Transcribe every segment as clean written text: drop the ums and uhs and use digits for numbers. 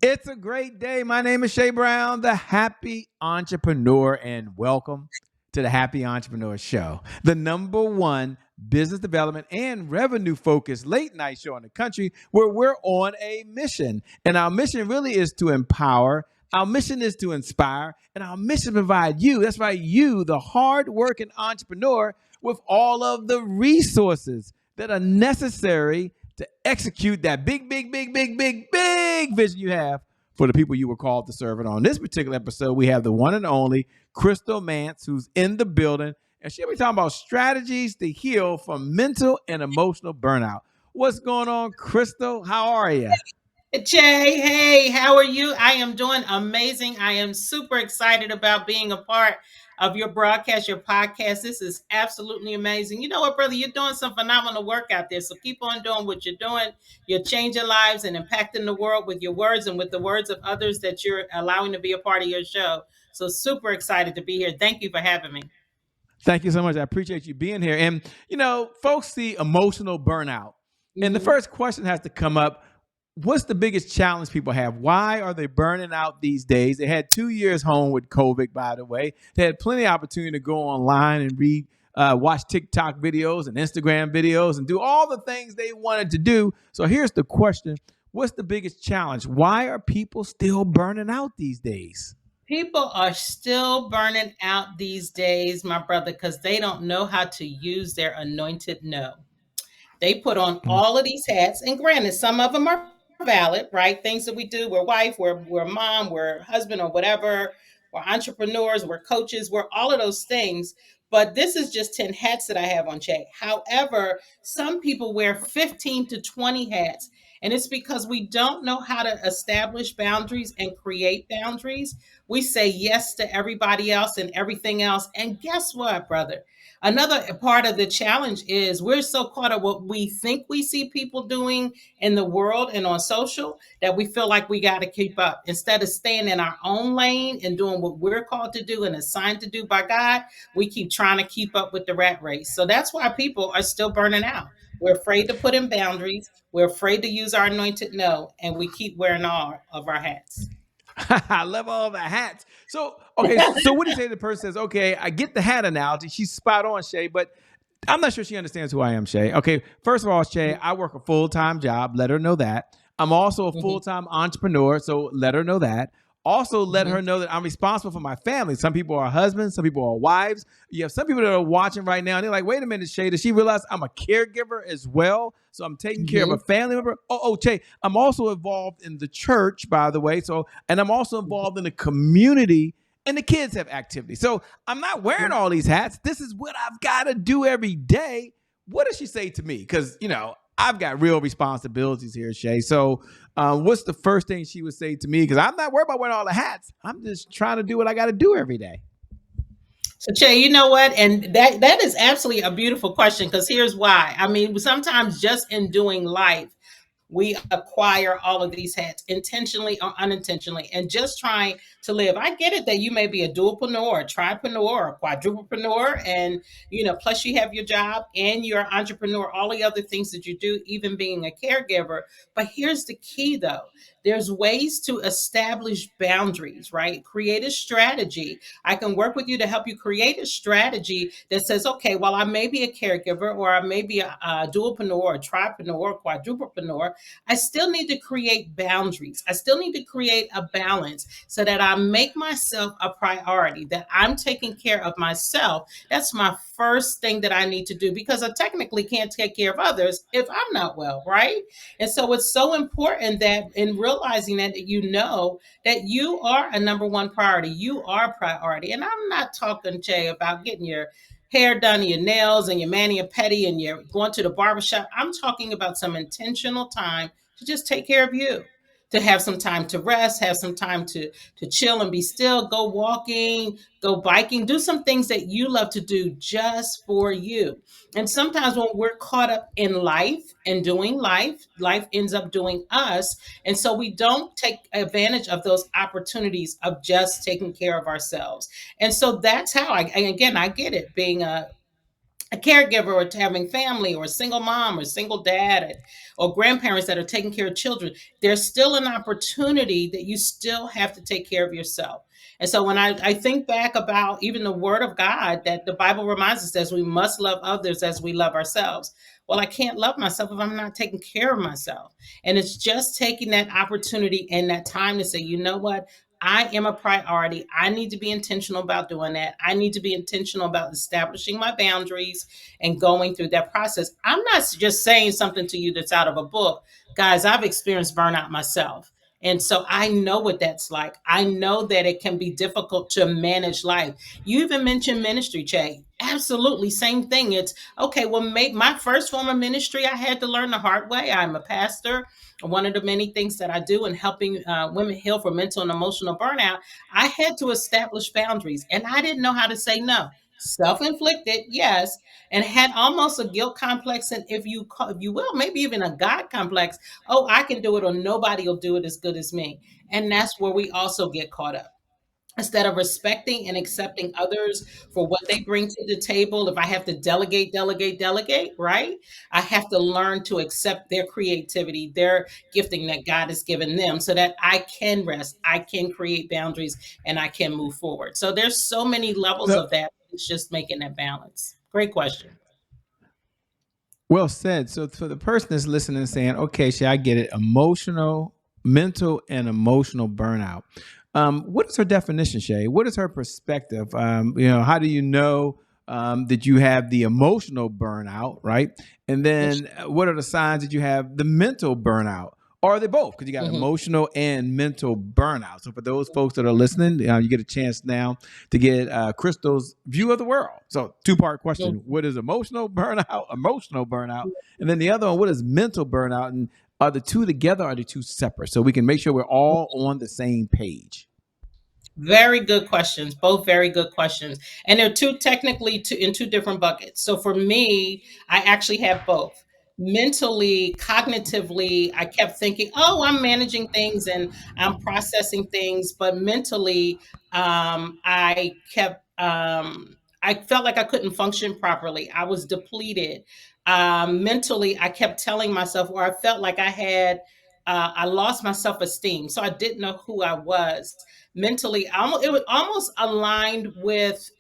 It's a great day. My name is Shay Brown, the happy entrepreneur, and welcome to the Happy Entrepreneur Show, the number one business development and revenue focused late night show in the country where we're on a mission. And our mission really is to empower. Our mission is to inspire, and our mission to provide you, that's right, you, the hard-working entrepreneur, with all of the resources that are necessary to execute that big vision you have for the people you were called to serve. And on this particular episode, we have the one and only Crystal Mance, who's in the building, and she'll be talking about strategies to heal from mental and emotional burnout. What's going on, Crystal? How are you? Jay, hey, how are you? I am doing amazing. I am super excited about being a part of your broadcast, your podcast. This is absolutely amazing. You know what, brother? You're doing some phenomenal work out there. So keep on doing what you're doing. You're changing lives and impacting the world with your words and with the words of others that you're allowing to be a part of your show. So super excited to be here. Thank you for having me. Thank you so much. I appreciate you being here. And, folks see emotional burnout. And the first question has to come up. What's the biggest challenge people have? Why are they burning out these days? They had 2 years home with COVID, by the way. They had plenty of opportunity to go online and read, watch TikTok videos and Instagram videos and do all the things they wanted to do. So here's the question. What's the biggest challenge? Why are people still burning out these days? People are still burning out these days, my brother, because they don't know how to use their anointed no. They put on all of these hats, and granted, some of them are valid, right? Things that we do. We're wife, we're mom, we're husband, or whatever. We're entrepreneurs, we're coaches, we're all of those things. But this is just 10 hats that I have on check. However, some people wear 15 to 20 hats. And it's because we don't know how to establish boundaries and create boundaries. We say yes to everybody else and everything else. And guess what, brother? Another part of the challenge is we're so caught up what we think we see people doing in the world and on social that we feel like we got to keep up. Instead of staying in our own lane and doing what we're called to do and assigned to do by God, we keep trying to keep up with the rat race. So that's why people are still burning out. We're afraid to put in boundaries. We're afraid to use our anointed no, and we keep wearing all of our hats. I love all the hats. So, okay, so what do you say to the person says, okay, I get the hat analogy. She's spot on, Shay, but I'm not sure she understands who I am, Shay. Okay, first of all, Shay, I work a full-time job. Let her know that. I'm also a full-time entrepreneur, so let her know that. Also, let her know that I'm responsible for my family. Some people are husbands, some people are wives. You have some people that are watching right now, and they're like, wait a minute, Shay, does she realize I'm a caregiver as well? So I'm taking care of a family member. Shay, I'm also involved in the church, by the way. And I'm also involved in the community, and the kids have activities. So I'm not wearing all these hats. This is what I've got to do every day. What does she say to me? Because, I've got real responsibilities here, Shay. So what's the first thing she would say to me? Because I'm not worried about wearing all the hats. I'm just trying to do what I got to do every day. So, Che, you know what? And that is absolutely a beautiful question because here's why. I mean, sometimes just in doing life, we acquire all of these hats intentionally or unintentionally and just trying to live. I get it that you may be a dualpreneur, or a tripreneur, or a quadruplepreneur, and plus you have your job and you're an entrepreneur, all the other things that you do, even being a caregiver. But here's the key though. There's ways to establish boundaries, right? Create a strategy. I can work with you to help you create a strategy that says, okay, while I may be a caregiver or I may be a dualpreneur, or a tripreneur, or quadruplepreneur, I still need to create boundaries. I still need to create a balance so that I make myself a priority, that I'm taking care of myself. That's my first thing that I need to do because I technically can't take care of others if I'm not well, right? And so it's so important that in realizing that you know that you are a number one priority, you are a priority. And I'm not talking, Jay, about getting your hair done, your nails, and your mani and pedi, and you're going to the barbershop. I'm talking about some intentional time to just take care of you, to have some time to rest, have some time to chill and be still, go walking, go biking, do some things that you love to do just for you. And sometimes when we're caught up in life and doing life, life ends up doing us. And so we don't take advantage of those opportunities of just taking care of ourselves. And so that's how and again, I get it being a caregiver or to having family or a single mom or single dad or grandparents that are taking care of children, there's still an opportunity that you still have to take care of yourself. And so when I think back about even the word of God, that the Bible reminds us that we must love others as we love ourselves. Well, I can't love myself if I'm not taking care of myself. And it's just taking that opportunity and that time to say, you know what? I am a priority. I need to be intentional about doing that. I need to be intentional about establishing my boundaries and going through that process. I'm not just saying something to you that's out of a book. Guys, I've experienced burnout myself. And so I know what that's like. I know that it can be difficult to manage life. You even mentioned ministry, Che. Absolutely, same thing. It's okay. Well, my first form of ministry, I had to learn the hard way. I'm a pastor. One of the many things that I do in helping women heal from mental and emotional burnout, I had to establish boundaries, and I didn't know how to say no. Self-inflicted, yes, and had almost a guilt complex, and if you will, maybe even a God complex. Oh, I can do it, or nobody will do it as good as me, and that's where we also get caught up. Instead of respecting and accepting others for what they bring to the table, if I have to delegate, right? I have to learn to accept their creativity, their gifting that God has given them so that I can rest, I can create boundaries, and I can move forward. So there's so many levels So, of that. It's just making that balance. Great question. well said. So for the person that's listening and saying, okay, Shay, I get it. Emotional, mental, and emotional burnout. What is her definition, Shay? What is her perspective? How do you know that you have the emotional burnout, right? And then what are the signs that you have the mental burnout? Or are they both? Because you got Mhm. emotional and mental burnout. So for those folks that are listening, you get a chance now to get Crystal's view of the world. So two-part question: what is emotional burnout? Emotional burnout, and then the other one: what is mental burnout? And are the two together? Or are the two separate? So we can make sure we're all on the same page. Very good questions. Both very good questions. And they're in two different buckets. So for me, I actually have both. Mentally, cognitively, I kept thinking, oh, I'm managing things and I'm processing things. But mentally, I felt like I couldn't function properly. I was depleted. Mentally, I kept telling myself, or I felt like I lost my self esteem. So I didn't know who I was mentally. It was almost aligned with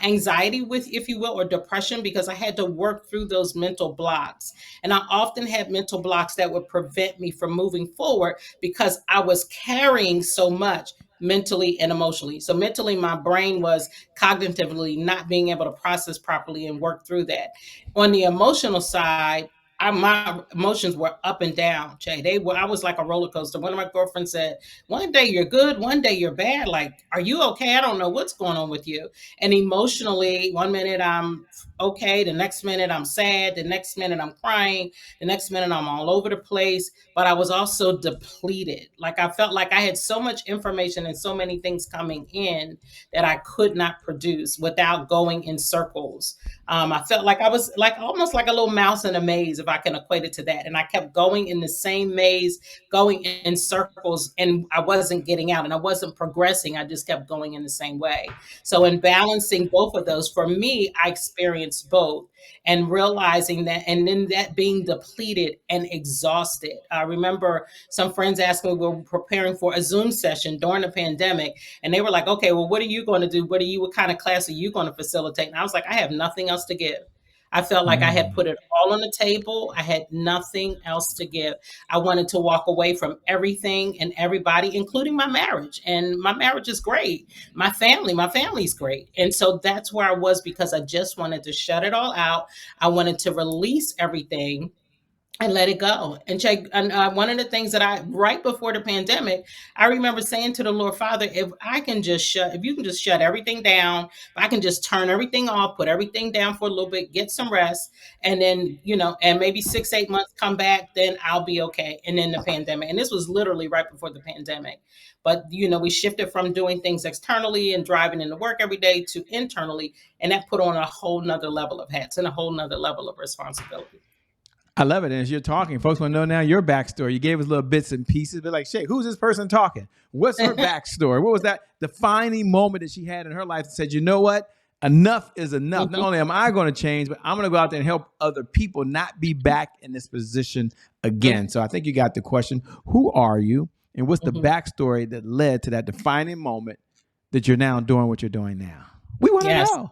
anxiety, with, if you will, or depression, because I had to work through those mental blocks. And I often had mental blocks that would prevent me from moving forward because I was carrying so much mentally and emotionally. So mentally, my brain was cognitively not being able to process properly and work through that. On the emotional side, my emotions were up and down, Jay. I was like a roller coaster. One of my girlfriends said, one day you're good, one day you're bad. Like, are you okay? I don't know what's going on with you. And emotionally, one minute I'm okay, the next minute I'm sad, the next minute I'm crying, the next minute I'm all over the place. But I was also depleted. Like, I felt like I had so much information and so many things coming in that I could not produce without going in circles. I felt like I was like almost like a little mouse in a maze, if I can equate it to that. And I kept going in the same maze, going in circles, and I wasn't getting out and I wasn't progressing. I just kept going in the same way. So, in balancing both of those, for me, I experienced both and realizing that, and then that being depleted and exhausted. I remember some friends asked me, we were preparing for a Zoom session during the pandemic, and they were like, okay, well, what are you going to do? What kind of class are you going to facilitate? And I was like, I have nothing else to give. I felt like I had Mm. put it all on the table. I had nothing else to give. I wanted to walk away from everything and everybody, including my marriage. And my marriage is great. My family's great. And so that's where I was, because I just wanted to shut it all out. I wanted to release everything and let it go. And check. And one of the things that right before the pandemic, I remember saying to the Lord, Father, if you can just shut everything down, if I can just turn everything off, put everything down for a little bit, get some rest, and then, and maybe 6, 8 months come back, then I'll be okay. And then the pandemic, and this was literally right before the pandemic. But, we shifted from doing things externally and driving into work every day to internally. And that put on a whole nother level of hats and a whole nother level of responsibility. I love it. And as you're talking, folks want to know now your backstory. You gave us little bits and pieces, but like, Shay, who's this person talking? What's her backstory? What was that defining moment that she had in her life that said, you know what? enough is enough. Not Mhm, only am I going to change, but I'm going to go out there and help other people not be back in this position again. So I think you got the question: who are you, and what's the mhm. backstory that led to that defining moment that you're now doing what you're doing now? We want to Yes. know.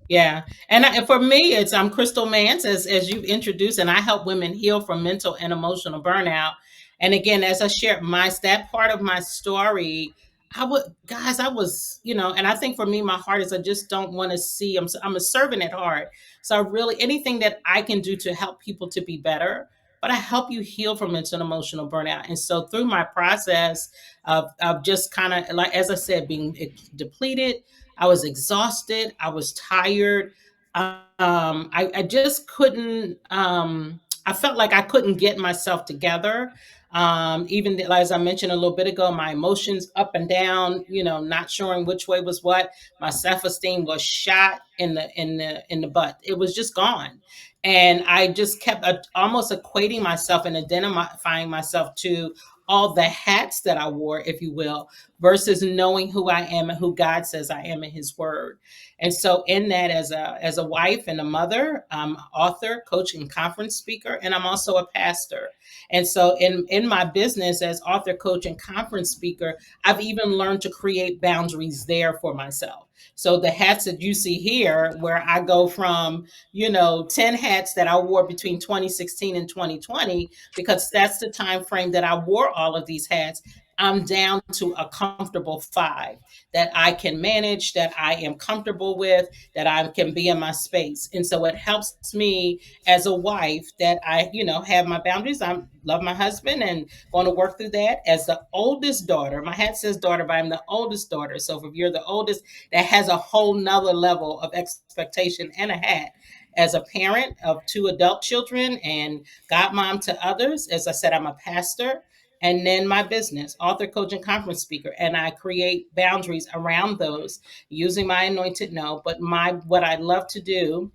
Yeah, and for me, it's I'm Crystal Mance, as you've introduced, and I help women heal from mental and emotional burnout. And again, as I shared that part of my story, I was, and I think for me, my heart is I just don't want to see. I'm a servant at heart, so I really anything that I can do to help people to be better. But I help you heal from mental and emotional burnout. And so through my process of just kind of like as I said, being depleted, I was exhausted. I was tired. I just couldn't. I felt like I couldn't get myself together. As I mentioned a little bit ago, my emotions up and down. Not sure which way was what. My self-esteem was shot in the butt. It was just gone, and I just kept almost equating myself and identifying myself to all the hats that I wore, if you will, versus knowing who I am and who God says I am in His Word. And so, in that, as a wife and a mother, I'm author, coach, and conference speaker, and I'm also a pastor. And so, in my business as author, coach, and conference speaker, I've even learned to create boundaries there for myself. So the hats that you see here, where I go from 10 hats that I wore between 2016 and 2020, because that's the time frame that I wore all of these hats. I'm down to a comfortable five that I can manage, that I am comfortable with, that I can be in my space. And so it helps me as a wife that have my boundaries. I love my husband and going to work through that. As the oldest daughter, my hat says daughter, but I'm the oldest daughter. So if you're the oldest, that has a whole nother level of expectation and a hat. As a parent of two adult children and godmom to others, as I said, I'm a pastor, and then my business, author, coach, and conference speaker. And I create boundaries around those using my anointed no. But what I love to do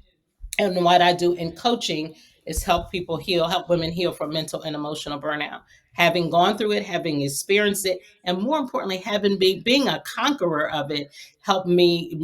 and what I do in coaching is help women heal from mental and emotional burnout. Having gone through it, having experienced it, and more importantly, being a conqueror of it, helped me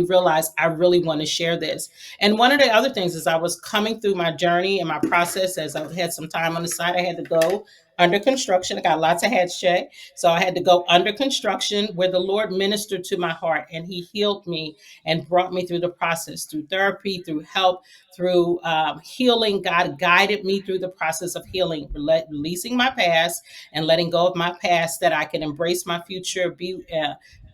realize I really want to share this. And one of the other things is I was coming through my journey and my process as I've had some time on the side. I had to go under construction. I got lots of head check. So I had to go under construction where the Lord ministered to my heart and He healed me and brought me through the process, through therapy, through help, through healing. God guided me through the process of healing, releasing my past and letting go of my past, that I can embrace my future,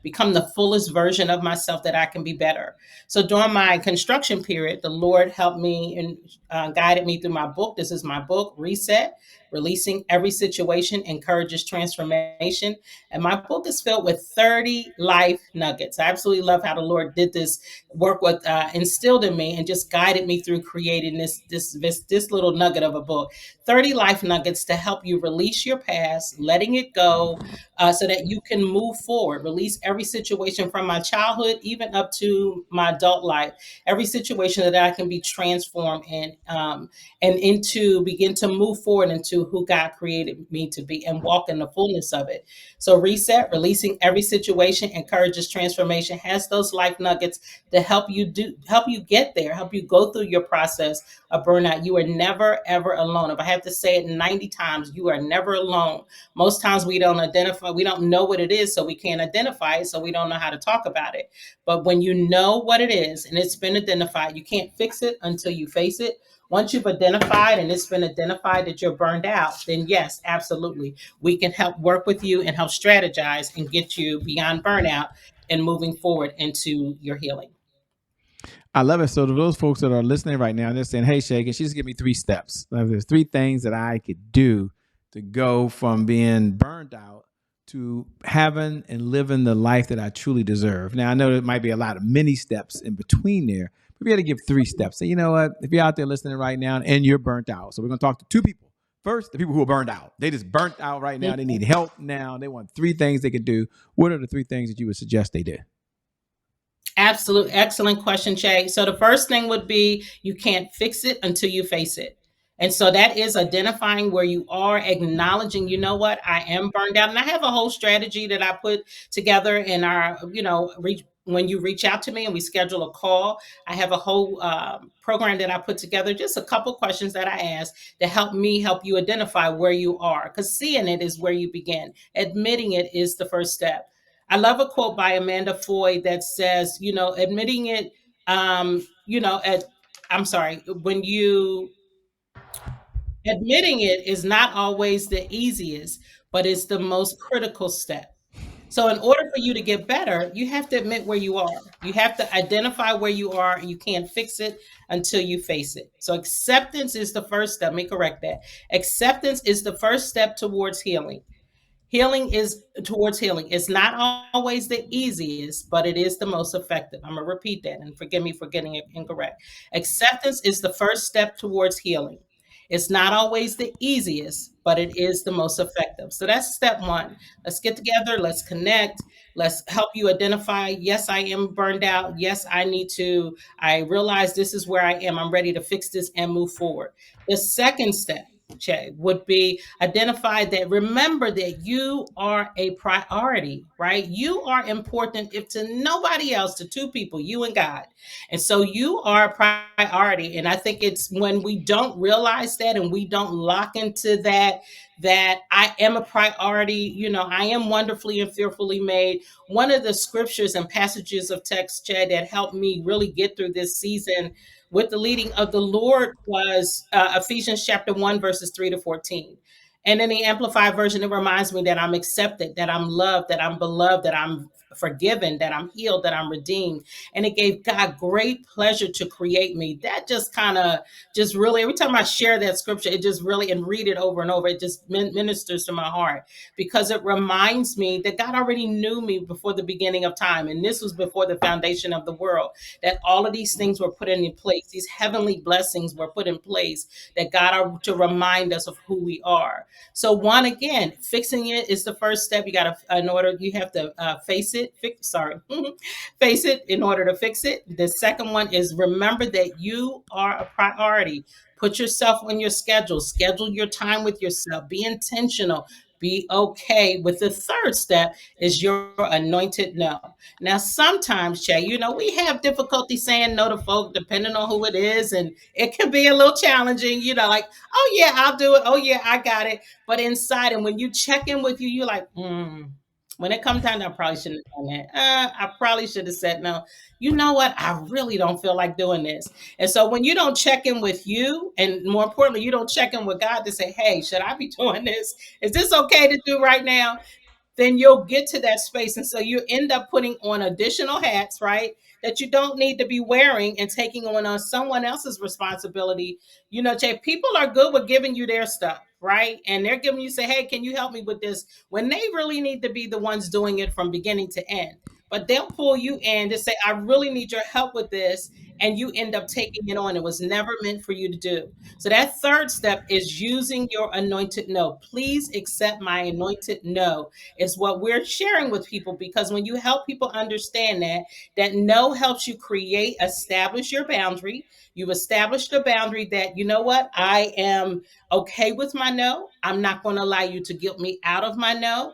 become the fullest version of myself, that I can be better. So during my construction period, the Lord helped me and guided me through my book. This is my book, Reset. Releasing every situation encourages transformation. And my book is filled with 30 life nuggets. I absolutely love how the Lord did this work with instilled in me and just guided me through creating this little nugget of a book. 30 life nuggets to help you release your past, letting it go, so that you can move forward. Release every situation from my childhood, even up to my adult life. Every situation that I can be transformed in, and into begin to move forward into who God created me to be and walk in the fullness of it. So reset, releasing every situation encourages transformation, has those life nuggets to help you get there, help you go through your process of burnout. You are never ever alone. If I have to say it 90 times, you are never alone. Most times we don't know what it is, so we can't identify it, so we don't know how to talk about it. But when you know what it is and it's been identified, you can't fix it until you face it. Once you've identified and it's been identified that you're burned out, then yes, absolutely. We can help work with you and help strategize and get you beyond burnout and moving forward into your healing. I love it. So to those folks that are listening right now, they're saying, "Hey, Shay, can she just give me three steps? Like, there's three things that I could do to go from being burned out to having and living the life that I truly deserve." Now, I know there might be a lot of many steps in between there, but we got to give three steps. So, you know what? If you're out there listening right now and you're burnt out, so we're going to talk to two people. First, the people who are burned out. They just burnt out right now. They need help now. They want three things they can do. What are the three things that you would suggest they do? Absolute excellent question, Jay. So the first thing would be you can't fix it until you face it. And so that is identifying where you are, acknowledging, you know what, I am burned out. And I have a whole strategy that I put together in our, when you reach out to me and we schedule a call, I have a whole program that I put together, just a couple questions that I ask to help me help you identify where you are. Because seeing it is where you begin, admitting it is the first step. I love a quote by Amanda Foy that says, admitting it, I'm sorry, when you admitting it is not always the easiest, but it's the most critical step. So, in order for you to get better, you have to admit where you are. You have to identify where you are, and you can't fix it until you face it. So, acceptance is the first step. Let me correct that. Acceptance is the first step towards healing. Healing is towards healing. It's not always the easiest, but it is the most effective. I'm going to repeat that and forgive me for getting it incorrect. Acceptance is the first step towards healing. It's not always the easiest, but it is the most effective. So that's step one. Let's get together. Let's connect. Let's help you identify. Yes, I am burned out. Yes, I realize this is where I am. I'm ready to fix this and move forward. The second step, Che, would be identify that, remember that you are a priority, right? You are important, if to nobody else, to two people, you and God. And so you are a priority. And I think it's when we don't realize that and we don't lock into that I am a priority, I am wonderfully and fearfully made. One of the scriptures and passages of text, Chad, that helped me really get through this season with the leading of the Lord was Ephesians chapter 1, verses 3 to 14. And in the Amplified version, it reminds me that I'm accepted, that I'm loved, that I'm beloved, that I'm forgiven, that I'm healed, that I'm redeemed. And it gave God great pleasure to create me. That just kind of just really, every time I share that scripture, it just really, and read it over and over, it just ministers to my heart, because it reminds me that God already knew me before the beginning of time. And this was before the foundation of the world, that all of these things were put in place. These heavenly blessings were put in place that God are to remind us of who we are. So one, again, fixing it is the first step. You got to, you have to face it, face it in order to fix it. The second one is remember that you are a priority. Put yourself on your schedule your time with yourself, be intentional, be okay. With the third step is your anointed no. Now, sometimes, Shay, we have difficulty saying no to folk depending on who it is, and it can be a little challenging, like, oh yeah, I'll do it. Oh yeah, I got it. But inside, and when you check in with you, you're like, when it comes time, I probably shouldn't have done that. I probably should have said no. You know what? I really don't feel like doing this. And so when you don't check in with you, and more importantly, you don't check in with God to say, hey, should I be doing this? Is this okay to do right now? Then you'll get to that space. And so you end up putting on additional hats, right? That you don't need to be wearing and taking on someone else's responsibility. Jay, people are good with giving you their stuff, right? And they're giving you, say, hey, can you help me with this? When they really need to be the ones doing it from beginning to end. But they'll pull you in to say, I really need your help with this. And you end up taking it on. It was never meant for you to do. So that third step is using your anointed no. Please accept my anointed no. Is what we're sharing with people, because when you help people understand that no helps you establish your boundary. You've established a boundary that, you know what, I am okay with my no. I'm not going to allow you to guilt me out of my no.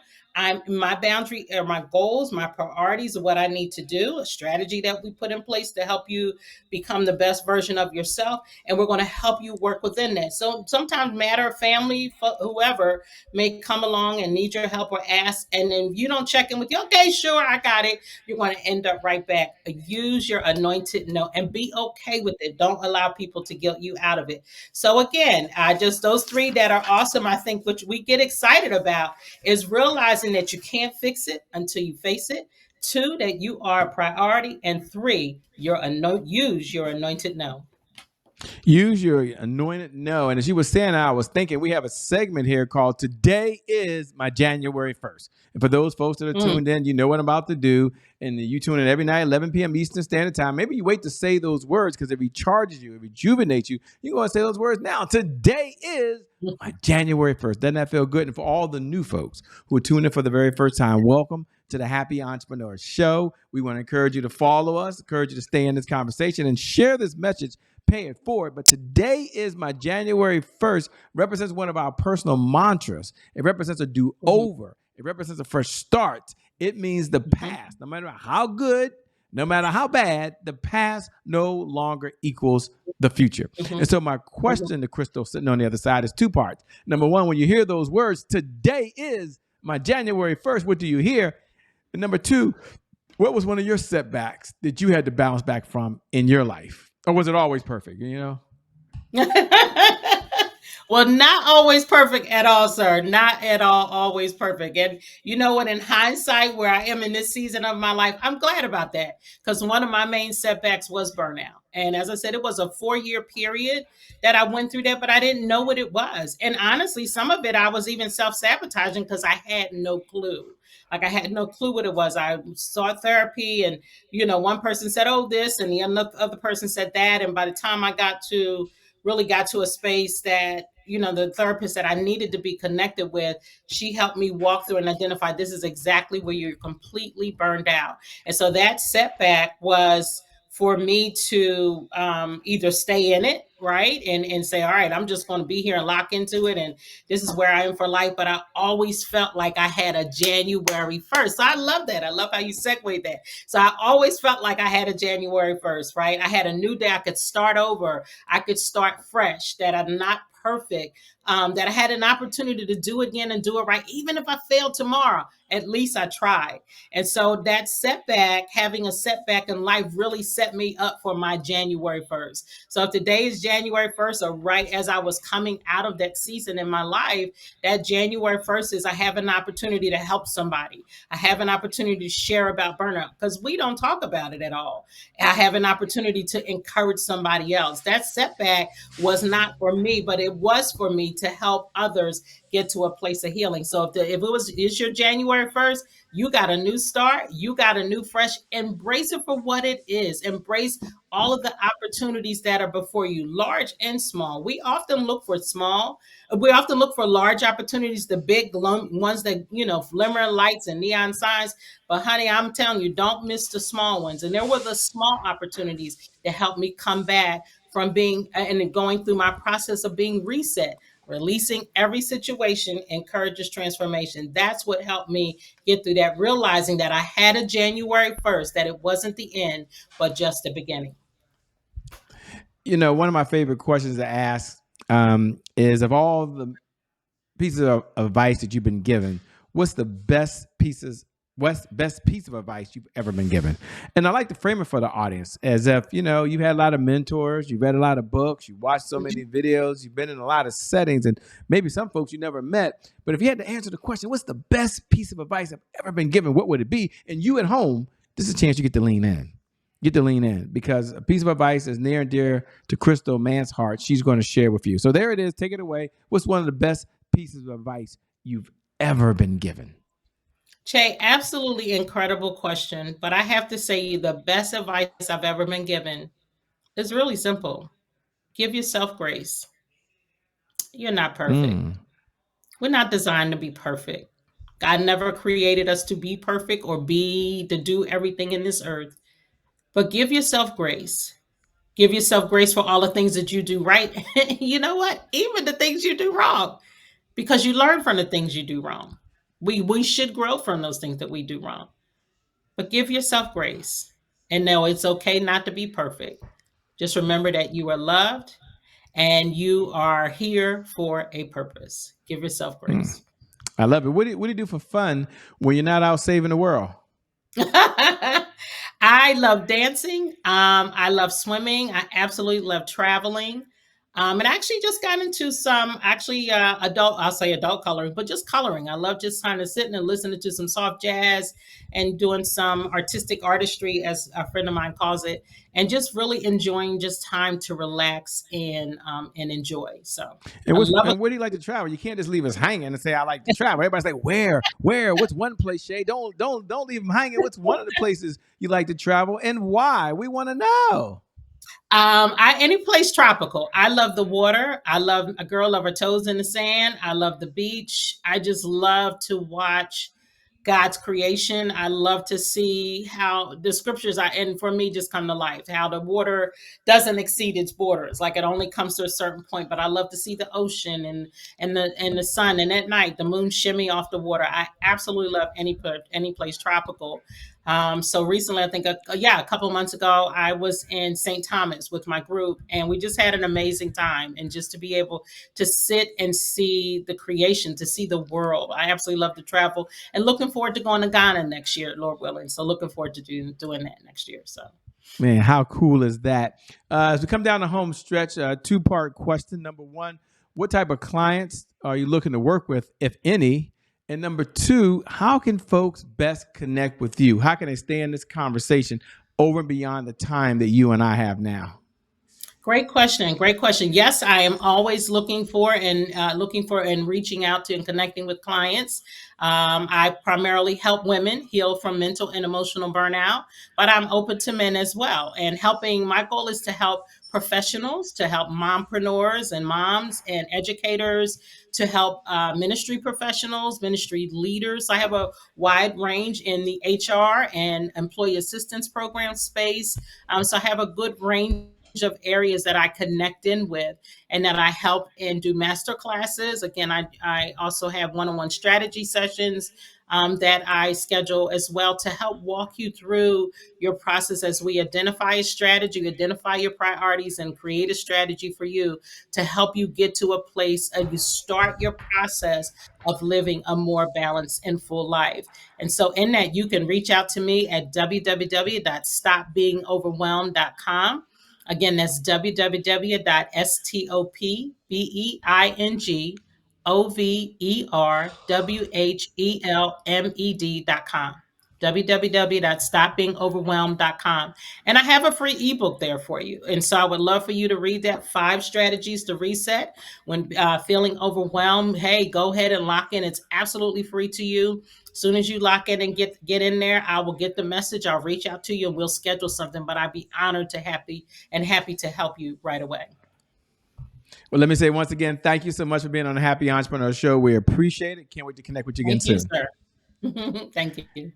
My boundary or my goals, my priorities of what I need to do, a strategy that we put in place to help you become the best version of yourself. And we're going to help you work within that. So sometimes matter, family, whoever may come along and need your help or ask. And then you don't check in with you. Okay, sure, I got it. You're going to end up right back. Use your anointed no and be okay with it. Don't allow people to guilt you out of it. So again, just those three that are awesome, I think, which we get excited about, is realizing that you can't fix it until you face it. Two, that you are a priority. And three, use your anointed no. Use your anointed no. And as you were saying, I was thinking we have a segment here called Today is My January 1st. And for those folks that are tuned in, you know what I'm about to do. And you tune in every night, 11 p.m. Eastern Standard Time. Maybe you wait to say those words because it recharges you, it rejuvenates you. You go and say those words now. Today is my January 1st. Doesn't that feel good? And for all the new folks who are tuning in for the very first time, welcome to the Happy Entrepreneur Show. We want to encourage you to follow us, encourage you to stay in this conversation and share this message, pay it forward. But today is my January 1st, represents one of our personal mantras. It represents a do-over. It represents a fresh start. It means the past. No matter how good, No matter how bad, the past no longer equals the future. Mhm. And so my Mhm. question to Crystal sitting on the other side is two parts. Number one, when you hear those words, today is my January 1st, what do you hear? And number two, what was one of your setbacks that you had to bounce back from in your life? Or was it always perfect, you know? Well, not always perfect at all, sir. Not at all, always perfect. And you know what? In hindsight, where I am in this season of my life, I'm glad about that because one of my main setbacks was burnout. And as I said, it was a 4 year period that I went through that, but I didn't know what it was. And honestly, some of it I was even self sabotaging because I had no clue. Like I had no clue what it was. I sought therapy, and one person said, "Oh, this," and the other person said that. And by the time I really got to a space that the therapist that I needed to be connected with, she helped me walk through and identify this is exactly where you're completely burned out. And so that setback was for me to either stay in it, right, and say, all right, I'm just going to be here and lock into it, and this is where I am for life. But I always felt like I had a January 1st. So I love that. I love how you segue that. So I always felt like I had a January 1st, right? I had a new day. I could start over. I could start fresh, that I'm not perfect, that I had an opportunity to do again and do it right. Even if I failed tomorrow, at least I tried. And so that setback, having a setback in life, really set me up for my January 1st. So if today is January 1st, or right as I was coming out of that season in my life, that January 1st is I have an opportunity to help somebody. I have an opportunity to share about burnout because we don't talk about it at all. I have an opportunity to encourage somebody else. That setback was not for me, but it was for me to help others get to a place of healing. So it's your January 1st, you got a new start, you got a new fresh, embrace it for what it is. Embrace all of the opportunities that are before you, large and small. We often look for large opportunities, the big ones that, flimmer lights and neon signs. But honey, I'm telling you, don't miss the small ones. And there were the small opportunities that helped me come back from being and going through my process of being reset. Releasing every situation encourages transformation. That's what helped me get through that, realizing that I had a January 1st, that it wasn't the end, but just the beginning. One of my favorite questions to ask is of all the pieces of advice that you've been given, what's the best piece of advice you've ever been given? And I like to frame it for the audience as if, you've had a lot of mentors, you've read a lot of books, you watched so many videos, you've been in a lot of settings, and maybe some folks you never met. But if you had to answer the question, what's the best piece of advice I've ever been given, what would it be? And you at home, this is a chance you get to lean in. Get to lean in because a piece of advice is near and dear to Crystal Mance's heart. She's going to share with you. So there it is. Take it away. What's one of the best pieces of advice you've ever been given? Che, absolutely incredible question. But I have to say, the best advice I've ever been given is really simple. Give yourself grace. You're not perfect. Mm. We're not designed to be perfect. God never created us to be perfect or to do everything in this earth. But give yourself grace. Give yourself grace for all the things that you do right. You know what? Even the things you do wrong, because you learn from the things you do wrong. We should grow from those things that we do wrong. But give yourself grace and know it's okay not to be perfect. Just remember that you are loved and you are here for a purpose. Give yourself Mm. grace. I love it. What do you do for fun when you're not out saving the world? I love dancing. I love swimming. I absolutely love traveling. And I actually just got into some I'll say adult coloring, but just coloring. I love just kind of sitting and listening to some soft jazz and doing some artistic artistry, as a friend of mine calls it, and just really enjoying just time to relax and enjoy. So And I love it. where do you like to travel? You can't just leave us hanging and say I like to travel. Everybody's like, where? What's one place, Shay? Don't leave them hanging. What's one of the places you like to travel and why? We want to know. I any place tropical. I love the water. I love a girl love her toes in the sand. I love the beach. I just love to watch God's creation. I love to see how the scriptures are, and for me, just come to life. How the water doesn't exceed its borders, like it only comes to a certain point. But I love to see the ocean and the sun, and at night the moon shimmy off the water. I absolutely love any place tropical. So recently, I think, a couple of months ago, I was in St. Thomas with my group, and we just had an amazing time. And just to be able to sit and see the creation, to see the world, I absolutely love to travel, and looking forward to going to Ghana next year, Lord willing. So looking forward to doing that next year. So. Man, how cool is that? As we come down the home stretch, two-part question. Number one, what type of clients are you looking to work with, if any? And number two, how can folks best connect with you? How can they stay in this conversation over and beyond the time that you and I have now? Great question. Great question. Yes, I am always looking for and reaching out to and connecting with clients. I primarily help women heal from mental and emotional burnout, but I'm open to men as well. And helping, my goal is to help professionals, to help mompreneurs and moms and educators, to help ministry professionals, ministry leaders. I have a wide range in the HR and employee assistance program space. So I have a good range of areas that I connect in with and that I help and do master classes. Again, I also have one-on-one strategy sessions that I schedule as well to help walk you through your process as we identify a strategy, identify your priorities, and create a strategy for you to help you get to a place and you start your process of living a more balanced and full life. And so in that, you can reach out to me at www.stopbeingoverwhelmed.com. Again, that's www.stopbeingoverwhelmed.com. www.stopbeingoverwhelmed.com. And I have a free ebook there for you. And so I would love for you to read that, 5 strategies to reset when feeling overwhelmed. Hey, go ahead and lock in. It's absolutely free to you. As soon as you lock in and get in there, I will get the message. I'll reach out to you and we'll schedule something. But I'd be honored to happy to help you right away. Well, let me say once again, thank you so much for being on the Happy Entrepreneur Show. We appreciate it. Can't wait to connect with you again soon. Thank you, sir. Thank you.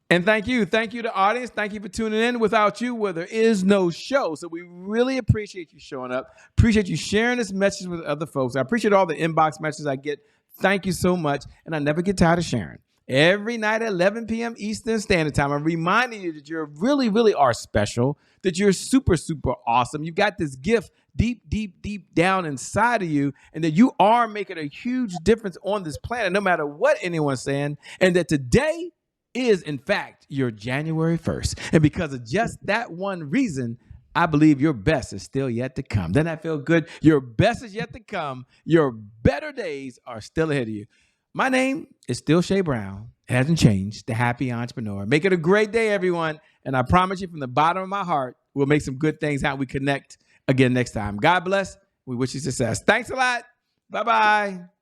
And thank you to audience. Thank you for tuning in. Without you, well, there is no show. So we really appreciate you showing up. Appreciate you sharing this message with other folks. I appreciate all the inbox messages I get. Thank you so much. And I never get tired of sharing. Every night at 11 p.m. Eastern Standard Time, I'm reminding you that you really, really are special, that you're super, super awesome. You've got this gift deep, deep, deep down inside of you, and that you are making a huge difference on this planet, no matter what anyone's saying, and that today is, in fact, your January 1st. And because of just that one reason, I believe your best is still yet to come. Doesn't that feel good? Your best is yet to come. Your better days are still ahead of you. My name is still Shay Brown. It hasn't changed. The Happy Entrepreneur. Make it a great day, everyone. And I promise you from the bottom of my heart, we'll make some good things happen. We connect again next time. God bless. We wish you success. Thanks a lot. Bye-bye.